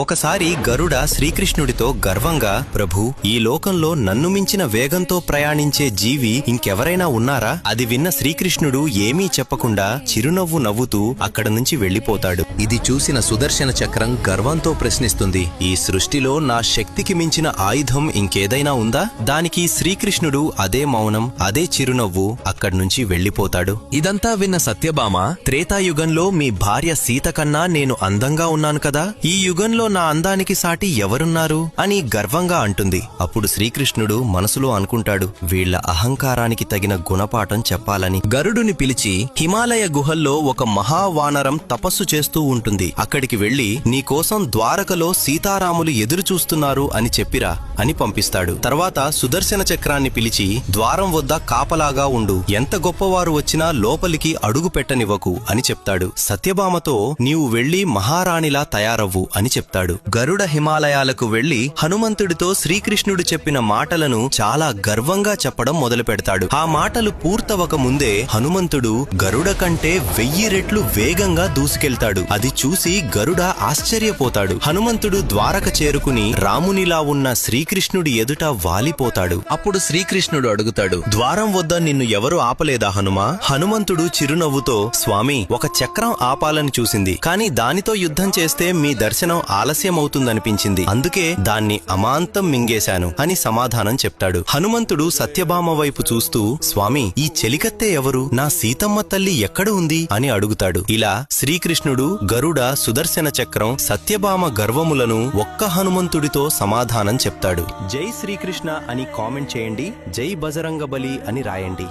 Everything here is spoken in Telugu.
ఒకసారి గరుడ శ్రీకృష్ణుడితో గర్వంగా, ప్రభూ, ఈ లోకంలో నన్ను మించిన వేగంతో ప్రయాణించే జీవి ఇంకెవరైనా ఉన్నారా? అది విన్న శ్రీకృష్ణుడు ఏమీ చెప్పకుండా చిరునవ్వు నవ్వుతూ అక్కడ నుంచి వెళ్లిపోతాడు. ఇది చూసిన సుదర్శన చక్రం గర్వంతో ప్రశ్నిస్తుంది, ఈ సృష్టిలో నా శక్తికి మించిన ఆయుధం ఇంకేదైనా ఉందా? దానికి శ్రీకృష్ణుడు అదే మౌనం, అదే చిరునవ్వు, అక్కడి నుంచి వెళ్లిపోతాడు. ఇదంతా విన్న సత్యభామ, త్రేతాయుగంలో మీ భార్య సీత కన్నా నేను అందంగా ఉన్నాను కదా, ఈ యుగంలో నా అందానికి సాటి ఎవరున్నారు అని గర్వంగా అంటుంది. అప్పుడు శ్రీకృష్ణుడు మనసులో అనుకుంటాడు, వీళ్ల అహంకారానికి తగిన గుణపాఠం చెప్పాలని. గరుడుని పిలిచి, హిమాలయ గుహల్లో ఒక మహావానరం తపస్సు చేస్తూ ఉంటుంది, అక్కడికి వెళ్లి నీకోసం ద్వారకలో సీతారాములు ఎదురుచూస్తున్నారు అని చెప్పిరా అని పంపిస్తాడు. తర్వాత సుదర్శన చక్రాన్ని పిలిచి, ద్వారం వద్ద కాపలాగా ఉండు, ఎంత గొప్పవారు వచ్చినా లోపలికి అడుగు పెట్టనివ్వకు అని చెప్తాడు. సత్యభామతో, నీవు వెళ్లి మహారాణిలా తయారవ్వు అని చెప్తాడు. గరుడ హిమాలయాలకు వెళ్లి హనుమంతుడితో శ్రీకృష్ణుడు చెప్పిన మాటలను చాలా గర్వంగా చెప్పడం మొదలు పెడతాడు. ఆ మాటలు పూర్తవక ముందే హనుమంతుడు గరుడ కంటే 1000 రెట్లు వేగంగా దూసుకెళ్తాడు. అది చూసి గరుడ ఆశ్చర్యపోతాడు. హనుమంతుడు ద్వారక చేరుకుని రామునిలా ఉన్న శ్రీకృష్ణుడి ఎదుట వాలిపోతాడు. అప్పుడు శ్రీకృష్ణుడు అడుగుతాడు, ద్వారం వద్ద నిన్ను ఎవరు ఆపలేదా హనుమా? హనుమంతుడు చిరునవ్వుతో, స్వామి, ఒక చక్రం ఆపాలని చూసింది, కాని దానితో యుద్ధం చేస్తే మీ దర్శనం ఆలస్యమవుతుందనిపించింది, అందుకే దాన్ని అమాంతం మింగేశాను అని సమాధానం చెప్తాడు. హనుమంతుడు సత్యభామ వైపు చూస్తూ, స్వామి, ఈ చెలికత్తె ఎవరు? నా సీతమ్మ తల్లి ఎక్కడ ఉంది అని అడుగుతాడు. ఇలా శ్రీకృష్ణుడు, గరుడ, సుదర్శన చక్రం, సత్యభామ గర్వములను ఒక్క హనుమంతుడితో సమాధానం చెప్తాడు. జై శ్రీకృష్ణ అని కామెంట్ చేయండి, జై బజరంగబలి అని రాయండి.